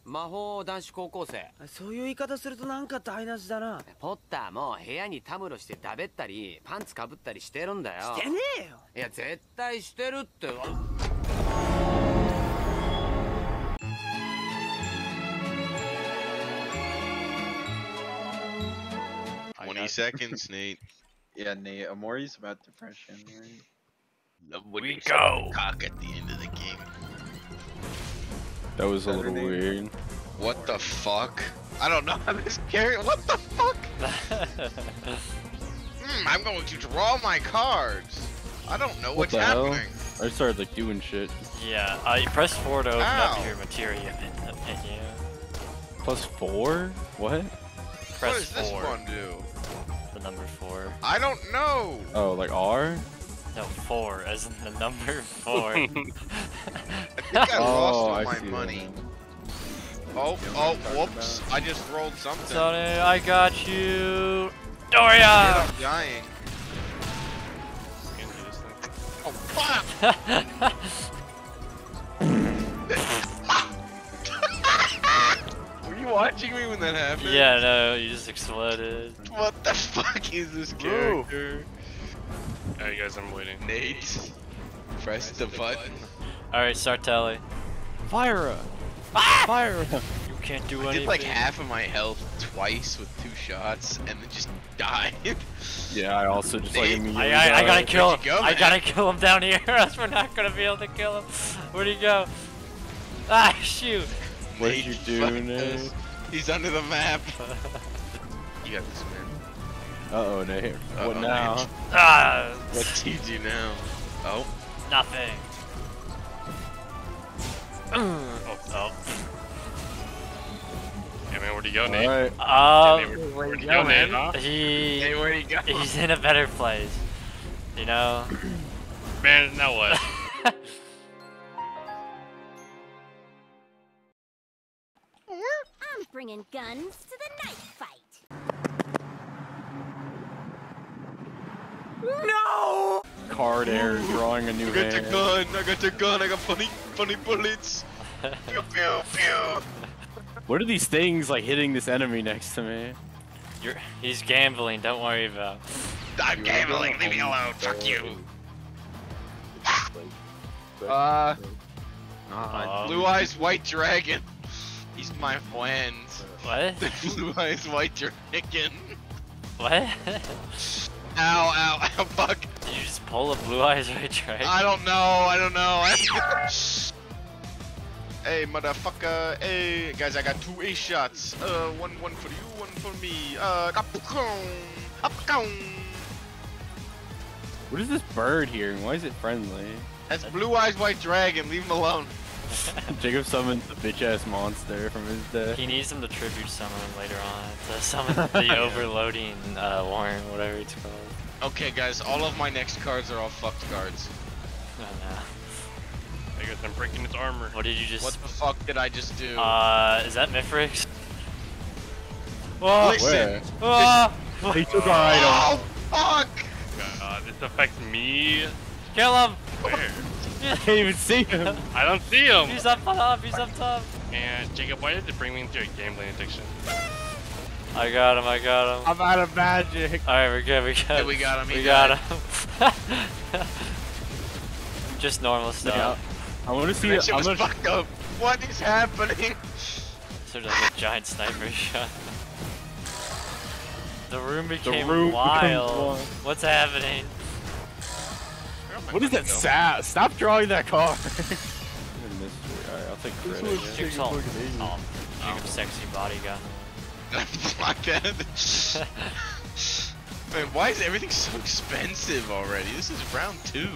魔法男子高校生。そういう言い方するとなんか台無しだな。ポッターも部屋にたむろしてだべったりパンツかぶったりしてるんだよ。してねえよ。いや絶対してるって。20 seconds, Nate. Yeah, Nate, Amori's about depression, right? We go! Cock at the end of the game. That was a little weird. What the fuck? I don't know how this character. What the fuck? I'm going to draw my cards. I don't know what's happening. I started like doing shit. Yeah, you press 4 to open up your materia menu. +4? What? What Press does this 4. one do? The number 4. I don't know. Oh, like R? No, 4, as in the number 4. I think I lost all my money. Oh, whoops. I just rolled something. Sonny, I got you. Doria! I'm dying. Oh, fuck! Were you watching me when that happened? Yeah, no, you just exploded. What the fuck is this character? Alright guys, I'm waiting. Nate, press the button. Alright, start tally. Fire her! Fire her! You can't do I anything. did like half of my health twice with 2 shots and then just died. Yeah, I also just like immediately I gotta kill him. Go, I gotta kill him down here, or else we're not gonna be able to kill him. Where'd he go? Ah, shoot! What did you do, Nate? He's under the map. You got this, man. Uh-oh, Nate. What now? Nate. Ah! What do you do now? Oh. Nothing. Oh. Yeah, man, where'd he go, Nate? Alright. Where'd he go, man? Hey, where'd he go? He's in a better place. You know? Man, now what? I'm bringing guns to the knife fight. No! Card air drawing a new I got hand. your gun. I got your gun. I got funny bullets. Pew pew pew. What are these things like hitting this enemy next to me? He's gambling, don't worry about. I'm gambling. Leave me alone. Fuck you. Blue Eyes White Dragon. He's my friend. What? Blue Eyes White Dragon. What? Ow, fuck. Did you just pull a blue eyes right dragon? I don't know. Hey, motherfucker. Hey, guys, I got 2 ace shots. One for you, one for me. What is this bird hearing? Why is it friendly? That's Blue Eyes White Dragon. Leave him alone. Jacob summoned the bitch-ass monster from his death. He needs him to tribute summon him later on. To summon the overloading warrant, whatever it's called. Okay, guys, all of my next cards are all fucked cards. Oh no. I guess I'm breaking his armor. What did you just... What the fuck did I just do? Is that Mithrix? Whoa! Listen! Whoa! He took our item. Oh, fuck! This affects me. Kill him! Where? I can't even see him. I don't see him! He's up top, he's up top. And Jacob, why did it bring me into a gambling addiction? I got him. I'm out of magic. Alright, we're good. Yeah, we got him. We got him. Just normal stuff. Yeah. I want to see That shit how was much. fucked up. What is happening? Sort of like a giant sniper shot. The room became room wild. becomes wild. What's happening? What is that sad? Stop drawing that card. Alright, I'll take credit. Jinx ult. Oh, Jacob's sexy body gun. Fuck that. Man, why is everything so expensive already? This is round 2.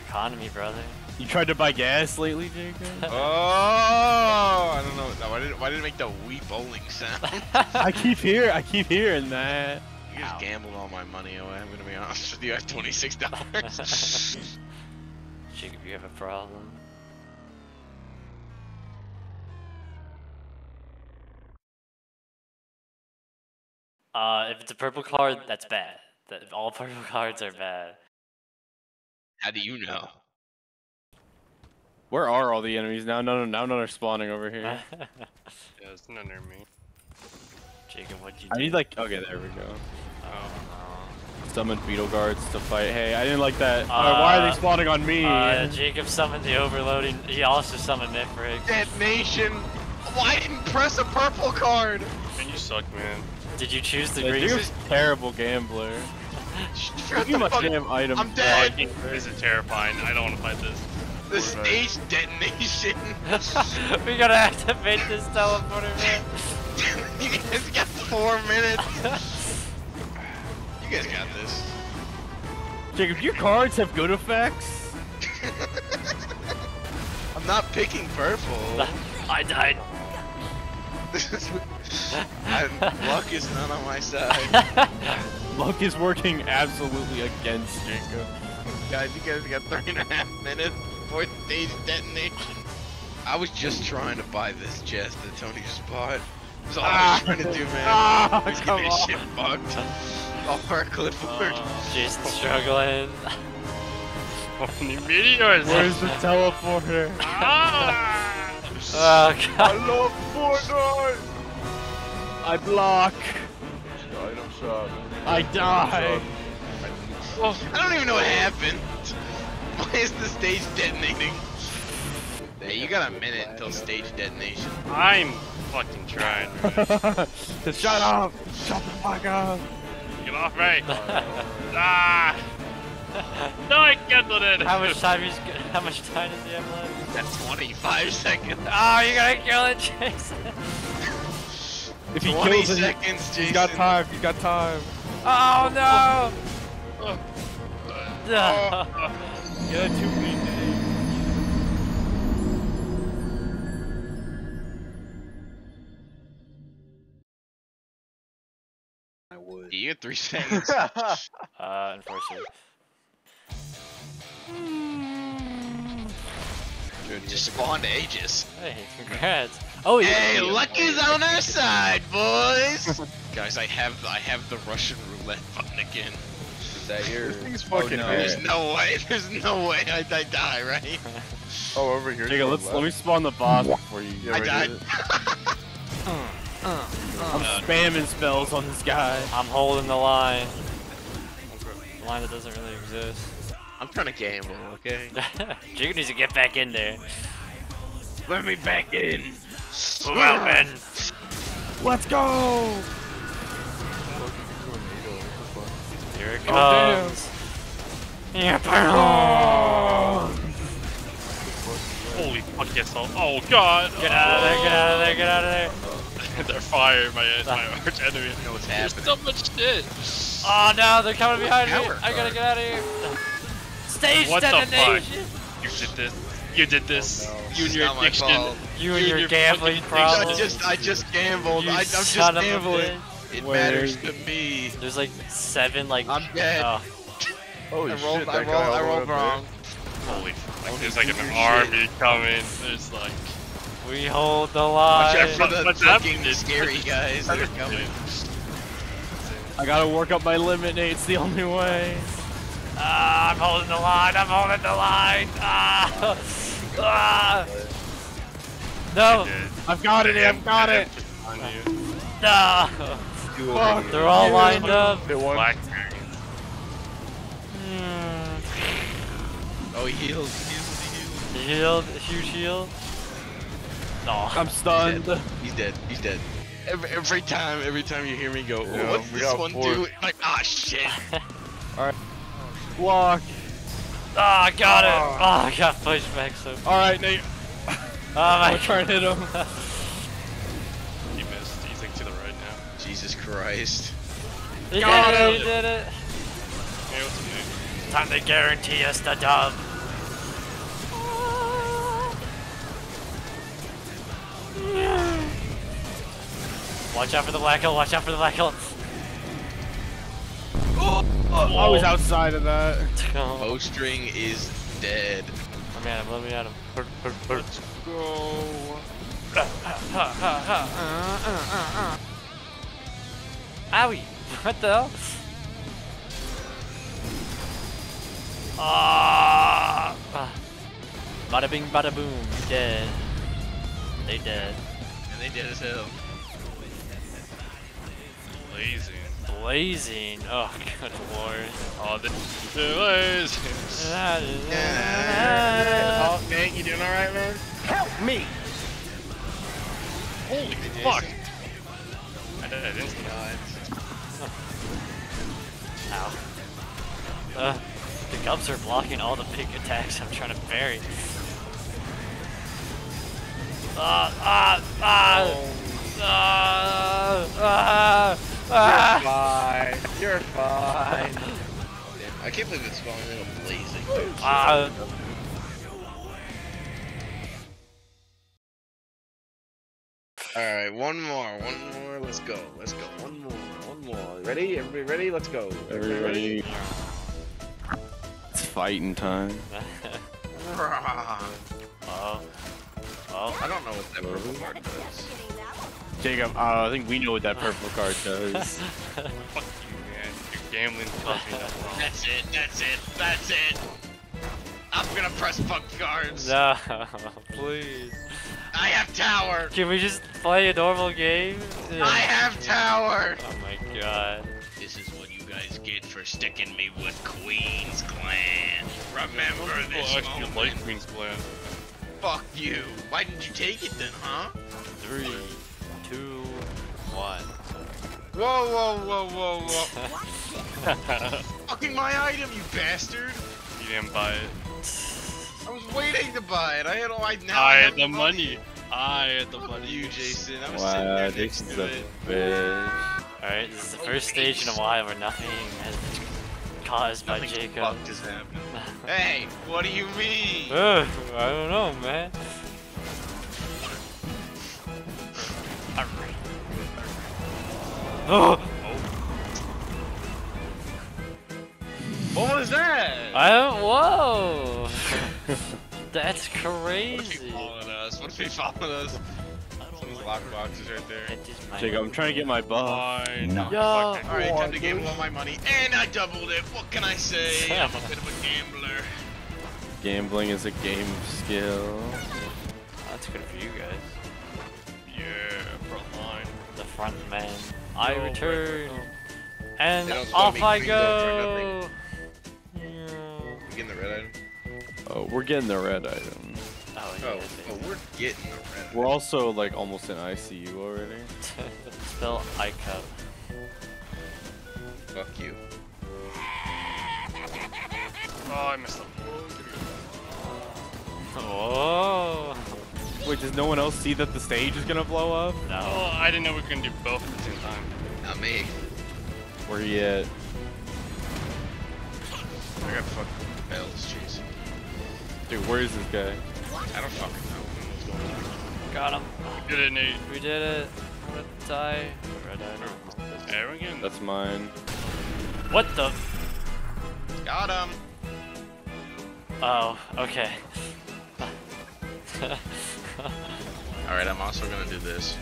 Economy, brother. You tried to buy gas lately, Jacob? Oh, I don't know. Why did it make the wee bowling sound? I keep hearing that. You just gambled all my money away. I'm gonna be honest with you. I have $26. Jacob, you have a problem. If it's a purple card, that's bad. All purple cards are bad. How do you know? Where are all the enemies now? No, none are spawning over here. Yeah, it's not near me. Jacob, what'd you do? I need like, okay, there we go. Oh, Summon beetle guards to fight. Hey, I didn't like that. Why are they spawning on me? Jacob summoned the overloading. He also summoned Nifrig. Detonation. Why didn't press a purple card? Man, you suck, man. Did you choose the Yeah, green? Jacob's a terrible gambler. Shut Too the much fuck- damn item. I'm dead. This is terrifying. I don't want to fight this. The stage detonation. We gotta activate this teleporter, man. You guys got 4 minutes. You guys got this. Jacob, your cards have good effects. I'm not picking purple. I died. Luck is not on my side. Luck is working absolutely against Jacob. Guys, you guys got 3.5 minutes before stage detonation. I was just trying to buy this chest that Tony just bought. That's all I was trying to do, man. He's come getting on. shit fucked. Off our clipboard. Jason's struggling. Only meteors. Where's the teleporter? Ah! Oh god. love Fortnite! I block. I die. Well, I don't even know what happened. Why is the stage detonating? Hey, you got a minute until stage detonation. I'm fucking trying. Shut up! Shut the fuck up! Get off me! Ah! No, I canceled it. How much time does he have left? That's 25 seconds. Oh, you gotta kill it, Jason. If he 20 kills it, seconds, Jason. he's got time. He's got time. Oh no! No. Get a 2-week. I would. You get 3 seconds. Unfortunately. Just spawned Aegis. Hey, congrats. Oh, yeah. Hey, luck is on our side, boys. Guys, I have the Russian roulette button again. Is that your? This thing's fucking no. There's no way. There's no way I die, right? Oh, over here. Jacob, let me spawn the boss before you. I died. I'm spamming spells on this guy. I'm holding the line. The line that doesn't really exist. I'm trying to gamble, okay? Jacob needs to get back in there. Let me back in. Move out, man. Let's go! Here it Oh, comes. Yeah, Holy fuck, yes, oh god! Get out of there, get out of there, get out of there. They're firing my arch enemy. You know what's There's happening. so much shit. Oh no, they're coming behind me. Power I gotta card. get out of here. Stage What the detonation. You did this. You did this. Oh, You and it's your not my addiction. fault. You and You your fucking gambling addiction. problems. I just gambled. You I'm just son of a gambling. bitch. It Where? matters to me. There's like 7 like. I'm dead. Oh, Holy I rolled wrong. Holy fuck, there's like an army coming. There's like... we hold the Watch line. out for the What's fucking happening? scary guys that are coming. I gotta work up my limit, Nate. It's the only way. Ah, I'm holding the line. I'm holding the line. Ah, ah. No, I've got it. I've got it. On you. no. Fuck. They're all lined up. Black. Oh, he healed. Healed, huge heal. No. I'm stunned. He's dead. He's dead. Every time you hear me go, Yeah, what's we this got one 4. do? Like, ah, shit. Block. Ah, I got it. Oh, I got pushed back so. All right, Nate. Oh my I'm trying to hit him. He missed. He's like to the right now. Jesus Christ. You Got did it. him. You did it. Hey, what's his name? Time to guarantee us the dub. Watch out for the black hole. Watch out for the black hole. I was outside of that. Oh, Bowstring is dead. let me at him. Let me at him. Let's go. Owie! What the hell? Ah! Bada bing, bada boom. You dead. They dead. And they dead as hell. Blazing. Blazing. Oh, good lord. Oh, the blazing. Oh, Nate, you doing alright, man? Help me! Holy fuck. I didn't. Ow. The Gubs are blocking all the big attacks I'm trying to parry. You're fine. Damn, I can't believe it's spawning in a blazing. Alright, one more, let's go, one more. Ready? Everybody ready? Let's go. Everybody. It's fighting time. Oh. I don't know what that purple card does. Jacob, I think we know what that purple card does. Fuck you, man. Your gambling tells me that's wrong. That's it. I'm gonna press fuck cards. No, please. I have tower. Can we just play a normal game? I have tower. Oh my god. This is what you guys get for sticking me with Queen's Clan. Remember this People actually moment. like Queen's Clan. Fuck you. Why didn't you take it then, huh? 3, 2, 1. Whoa. Fucking my item, you bastard. You didn't buy it. I was waiting to buy it. I had the money. I had the Fuck money. you, Jason. I was Wow, sitting there next Jason's to a it. bitch. Alright, this is the first stage in a while where nothing has been caused by Nothing Jacob. fucked is happening. Hey, what do you mean? I don't know, man. Oh! What was that? Whoa! That's What if crazy. he followed us? Someone's lockbox is right there. That is my- Jacob, I'm trying to get my buff. Fine. Yo! Alright, time to gamble all my money. And I doubled it. What can I say? I'm a bit of a gambler. Gambling is a game of skill. That's good for you guys. Yeah, front line. The front man. I No, return. wait, And They don't off make I things go! up You getting the red item? Oh, we're getting the red item. Oh, yeah. Oh, we're getting the red item. We're also like almost in ICU already. Spell I cup. Fuck you. Oh, I messed up. Oh! Wait, does no one else see that the stage is gonna blow up? No. Oh, I didn't know we couldn't do both at the same time. Not me. Where you at? I got fucking bells chasing. Dude, where is this guy? I don't fucking know what's going on. Got him. Did it, Nate? We did it. I'm gonna die. Red item. Arrogant? That's mine. What the? Got him. Oh, okay. Alright, I'm also gonna do this.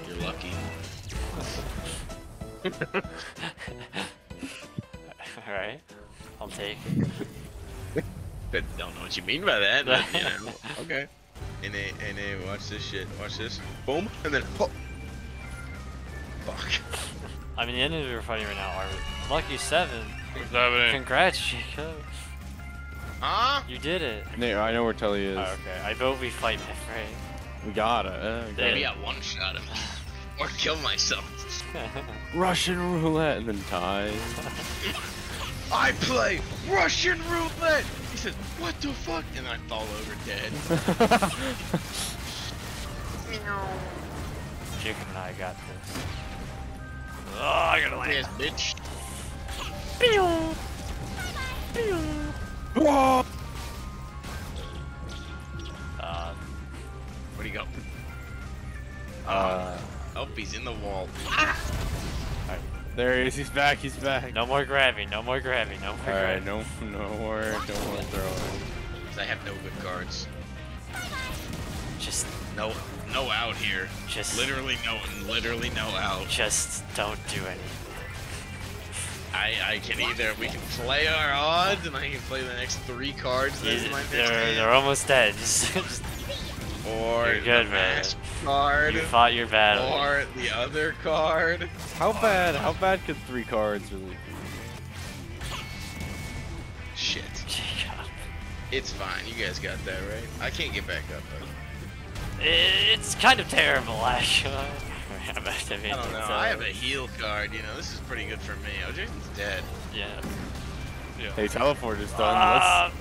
You're lucky. Alright. I'll take it. Don't know what you mean by that, but you know. Okay. And watch this shit. Watch this. Boom. And then. Oh. Fuck. I mean, the enemies we're fighting right now are lucky 7. What's happening? Congrats, Jacob. Huh? You did it. Nate, I know where Telly is. Oh, okay. I vote we fight Mithray. We gotta. Maybe I one shot him. Or kill myself. Russian roulette and then die. I play Russian roulette! He said, what the fuck? And I fall over dead. Jacob and I got this. Oh, I gotta land. Yes, bitch. Whoa! Where'd he go? Oh, he's in the wall. There he is. He's back. He's back. No more grabbing. No more grabbing. No more Alright, grabbing. no more throwing. I have no good cards. Just No out here. Just- literally no out. don't do anything. I can either, we can play our odds and I can play the next 3 cards. This is my next hand. They're almost dead. Just Or you're good, the man. match card. You fought your battle. Or the other card. How bad could 3 cards really be? Shit. It's fine. You guys got that, right? I can't get back up, though. It's kind of terrible, actually. I don't know. I have a heal card. You know, this is pretty good for me. Oh, Jason's dead. Yeah. Hey, teleport is done.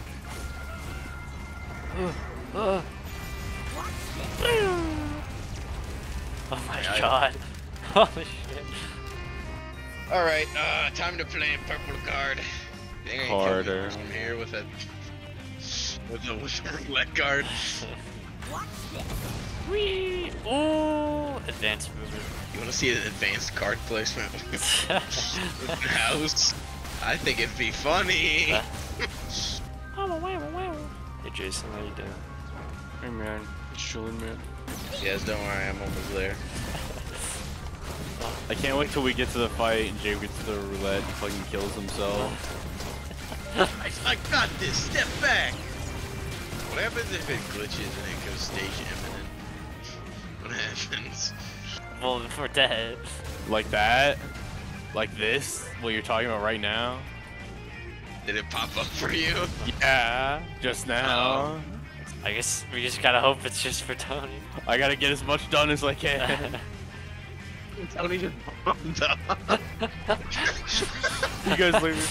Oh my god. Holy shit. Alright, time to play a purple card. Dang, I ain't Harder. coming from here with a roulette card. Whee! Ooh! Advanced movement. You wanna see an advanced card placement with the house? I think it'd be funny. Hey Jason, how you doing? Hey man, it's chilling, man. Yes, don't worry, I'm almost there. I can't wait till we get to the fight and Jay gets to the roulette and fucking kills himself. I got this. Step back. What happens if it glitches and it goes stage imminent? What happens? Well, we're dead. Like that? Like this? What you're talking about right now? Did it pop up for you? Yeah, just now. I guess we just gotta hope it's just for Tony. I gotta get as much done as I can. Tony just bombed up. You guys leave me.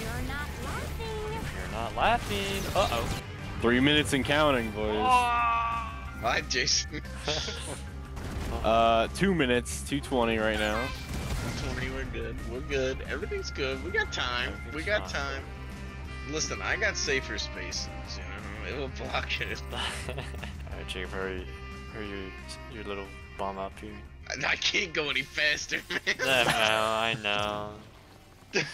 You're not laughing. You're not laughing. Uh-oh. 3 minutes and counting, boys. Hi, Jason. 2 minutes, 2:20 right now. 20, we're good. We're good. Everything's good. We got time. We got time. Listen, I got safer spaces, you know? It will block it. Alright, Jake, hurry your little bomb up here. I can't go any faster, man. I know. I'm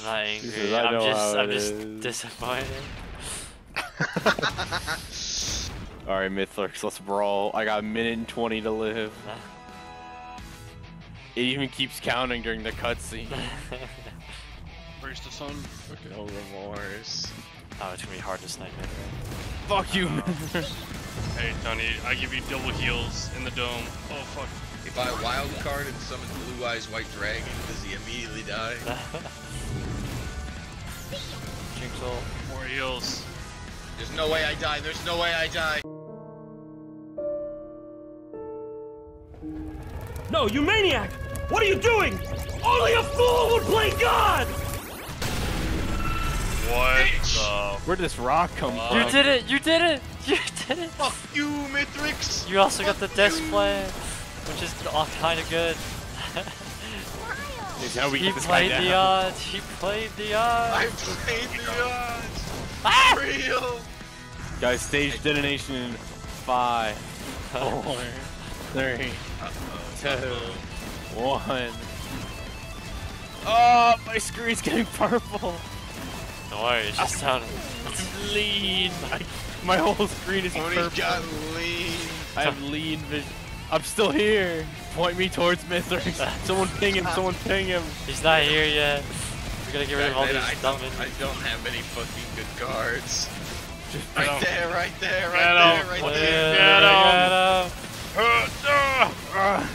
not angry. Says, I know I'm how just it is. disappointed. Alright, Mythlurks, let's brawl. I got 1:20 to live. It even keeps counting during the cutscene. Where's the sun? Okay. No remorse. Oh, it's gonna be hard to snipe it. Fuck you, Hey, Tony, I give you double heals in the dome. Oh, fuck. If I wild card and summon Blue Eyes White Dragon, does he immediately die? Jinxed. More heals. There's no way I die. There's no way I die. No, you maniac! What are you doing? Only a fool would play God! What the? Where'd this rock come from? You did it! You did it! You did it! Fuck you, Mithrix! You also got the desk plan, which is all kind of good. Is how we He get this guy played the down. odds. He played the odds. I played the odds. Ah! Real. Guys, stage detonation in 5, 4, 3, 2, 1. Oh, my screen's getting purple. Don't worry, it's just sounding. It's lean. My whole screen is Tony's purple. got lean. I have lean vision. I'm still here. Point me towards Mythrix. Someone ping him. Someone ping him. He's not here yet. We gotta get rid of all these I dumb don't have any fucking good cards. Just Right there, right there, Get right there, right there. Get him!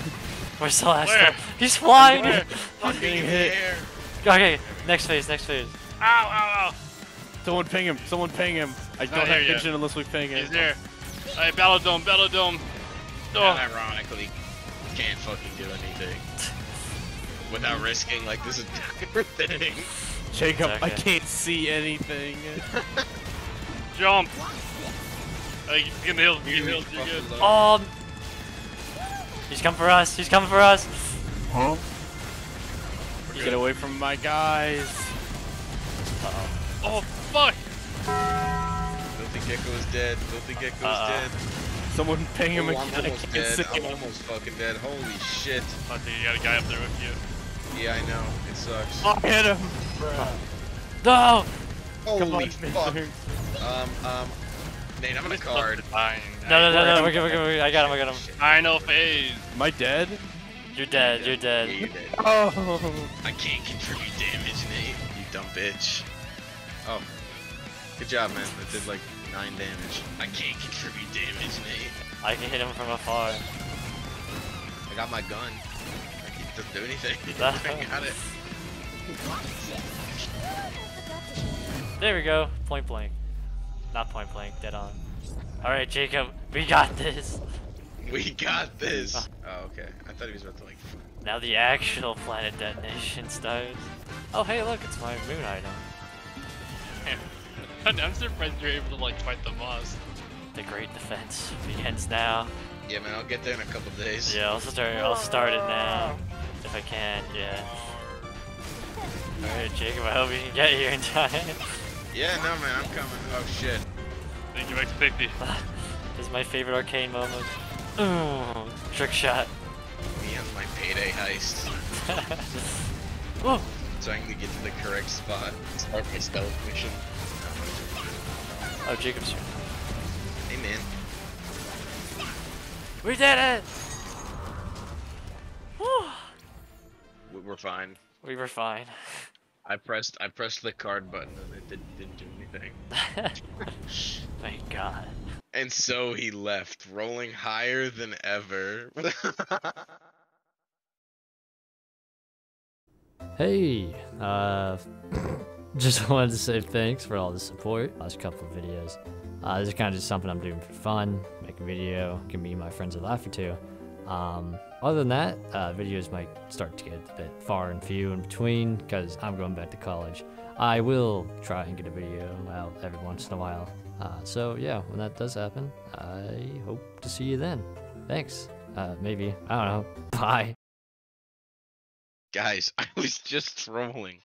Where's the last Where? one? He's flying! Where? Fucking getting in the hit. air. Okay, next phase, next phase. Ow, ow, ow. Someone ping him. Someone ping him. I Not don't have here yet. vision unless we ping him. He's there. Alright, Battle Dome, Battle Dome. And Oh. ironically, can't fucking do anything without risking like this entire thing. Jacob, I Okay. can't see anything. Jump. Hey, you can heal, you can heal, you're good. He's coming for us, he's coming for us! Huh? Get away from my guys. Oh, fuck. Filthy Gecko is dead. Filthy Gecko is dead. Someone ping him Oh, again. I'm I almost can't dead. see I'm him. almost fucking dead. Holy shit. I think you got a guy up there with you. Yeah, I know. It sucks. Oh, hit him. No! Holy on, fuck. Mythrix. Nate, I'm gonna card. Fine. No, we're good. I got him. Final phase. Am I dead? You're dead. Yeah, you're dead. Oh. I can't contribute damage, Nate. You dumb bitch. Oh. Good job, man. That did like 9 damage. I can't contribute damage, Nate. I can hit him from afar. I got my gun. It doesn't do anything. I got it. There we go. Point blank. Not point blank. Dead on. All right, Jacob. We got this. We got this. Oh, okay. I thought he was about to like. Now the actual planet detonation starts. Oh, hey, look, it's my moon item. I'm surprised you're able to like fight the boss. The great defense begins now. Yeah, man. I'll get there in a couple days. Yeah, I'll start it now if I can. Yeah. All right, Jacob. I hope you can get here in time. Yeah, no, man. I'm coming. Oh shit. Thank you, X50. This is my favorite arcane moment. Ooh, trick shot. Me on my payday heist. Whoa. So I can get to the correct spot. Start my stealth mission. Oh, Jacob's here. Hey, man. We did it! Whew. We're fine. We were fine. I pressed the card button and it didn't do anything. Thank God. And so he left, rolling higher than ever. Hey, just wanted to say thanks for all the support last couple of videos. This is kind of just something I'm doing for fun, make a video, give me and my friends a laugh or two. Other than that, videos might start to get a bit far and few in between because I'm going back to college. I will try and get a video out every once in a while. So yeah, when that does happen, I hope to see you then. Thanks. Maybe. I don't know. Bye. Guys, I was just trolling.